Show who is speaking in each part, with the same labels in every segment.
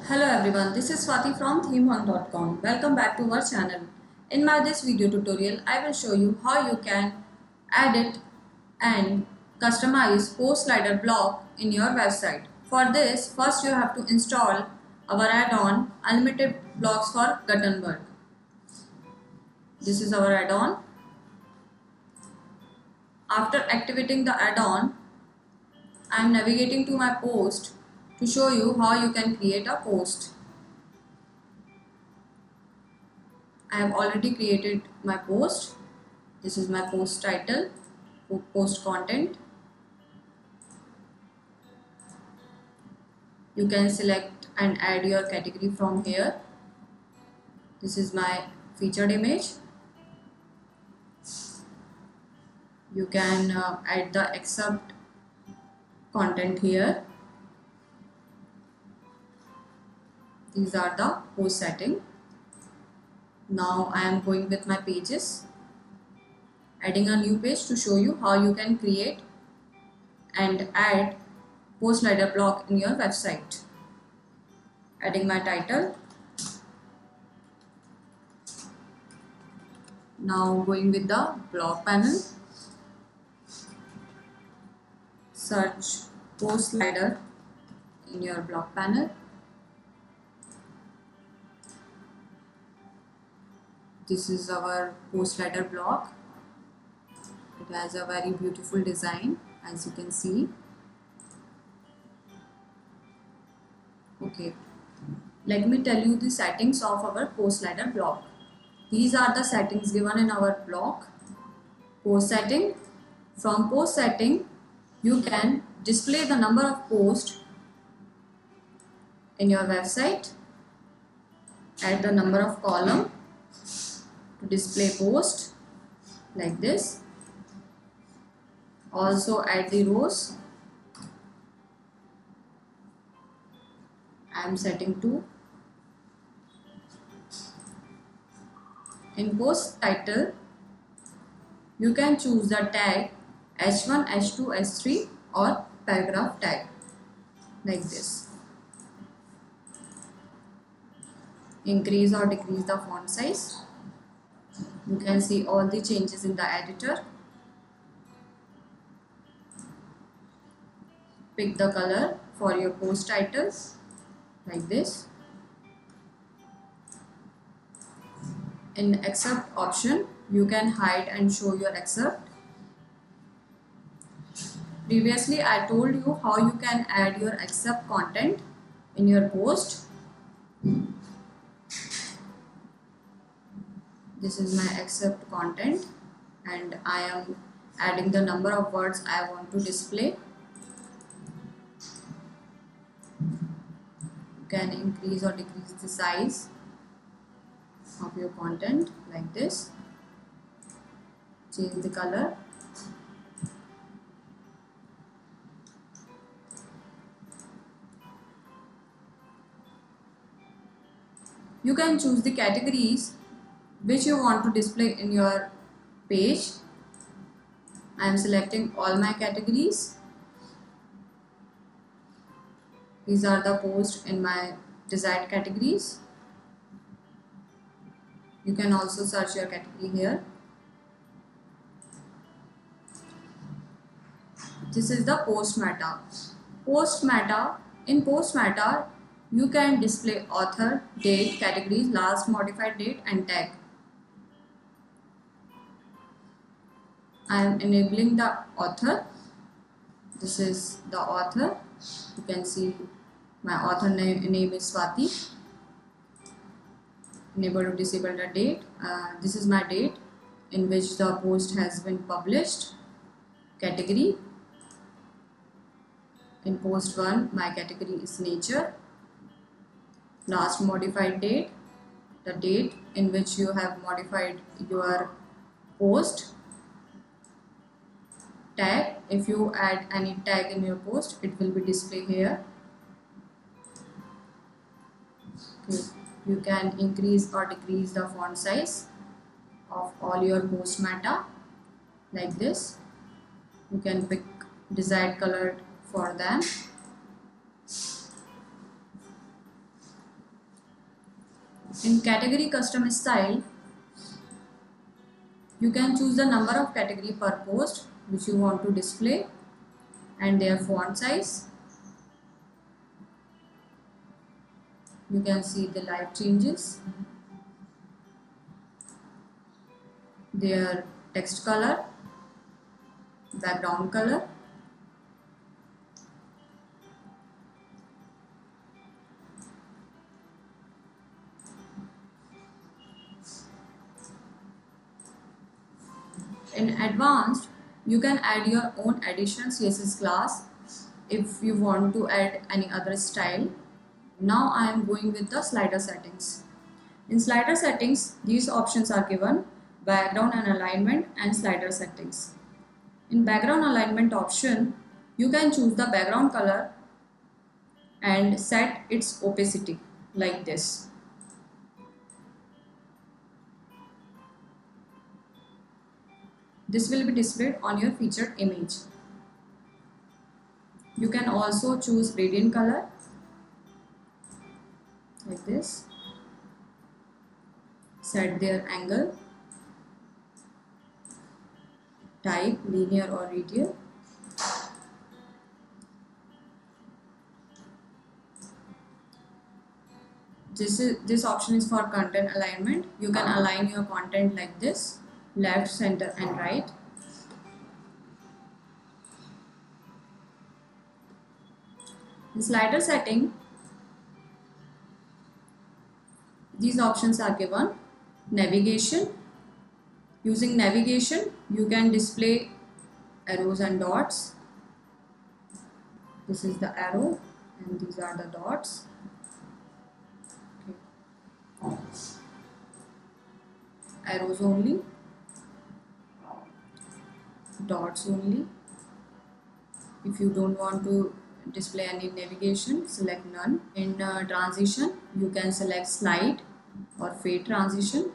Speaker 1: Hello everyone, this is Swati from ThemeHunk.com. Welcome back to our channel. In this video tutorial, I will show you how you can edit and customize post slider block in your website. For this, first you have to install our add-on Unlimited Blocks for Gutenberg. This is our add-on. After activating the add-on, I am navigating to my post to show you how you can create a post. I have already created my post. This is my post title, post content. You can select and add your category from here. This is my featured image. You can add the excerpt content here. These are the post setting. Now I am going with my pages, adding a new page to show you how you can create and add post slider block in your website. Adding my title. Now going with the block panel. Search post slider in your block panel. This is our post slider block. It has a very beautiful design, as you can see. Okay, let me tell you the settings of our post slider block. These are the settings given in our block. Post setting. From post setting, you can display the number of posts in your website. Add the number of column to display post like this. Also add the rows. I am setting 2. In post title, you can choose the tag H1, H2, H3 or paragraph tag like this. Increase or decrease the font size. You can see all the changes in the editor. Pick the color for your post titles like this. In excerpt option, you can hide and show your excerpt. Previously, I told you how you can add your excerpt content in your post. This is my excerpt content and I am adding the number of words I want to display. You can increase or decrease the size of your content like this. Change the color. You can choose the categories which you want to display in your page. I am selecting all my categories. These are the posts in my desired categories. You can also search your category here. This is the post meta. Post meta. In post meta, you can display author, date, categories, last modified date and tag. I am enabling the author. This is the author. You can see my author name is Swati. Enable to disable the date. This is my date in which the post has been published. Category. In post 1, my category is nature. Last modified date, the date in which you have modified your post. Tag, if you add any tag in your post, it will be displayed here. Okay. You can increase or decrease the font size of all your post meta like this. You can pick desired color for them. In category custom style, you can choose the number of category per post which you want to display and their font size. You can see the live changes, their text color, background color. In advanced, you can add your own additional CSS class if you want to add any other style. Now I am going with the slider settings. In slider settings, these options are given: background and alignment and slider settings. In background alignment option, you can choose the background color and set its opacity like this. This will be displayed on your featured image. You can also choose gradient color like this. Set their angle, type linear or radial. This option is for content alignment. You can align your content like this: left, center and right. In slider setting, these options are given: navigation. Using navigation, you can display arrows and dots. This is the arrow and these are the dots. Okay. Arrows only, dots only. If you don't want to display any navigation, select none. In transition, you can select slide or fade transition.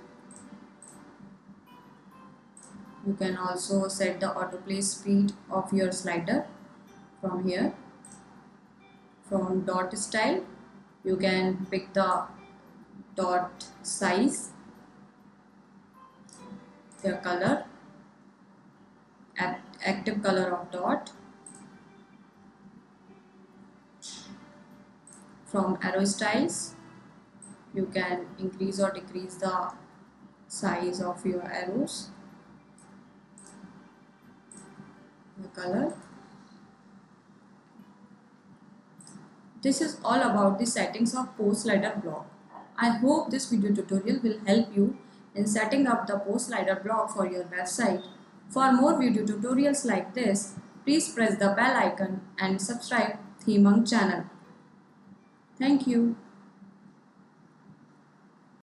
Speaker 1: You can also set the autoplay speed of your slider from here. From dot style, you can pick the dot size, their color, active color of dot. From arrow styles, you can increase or decrease the size of your arrows, the color. This is all about the settings of post slider block. I hope this video tutorial will help you in setting up the post slider block for your website. For more video tutorials like this, please press the bell icon and subscribe ThemeHunk channel. Thank you.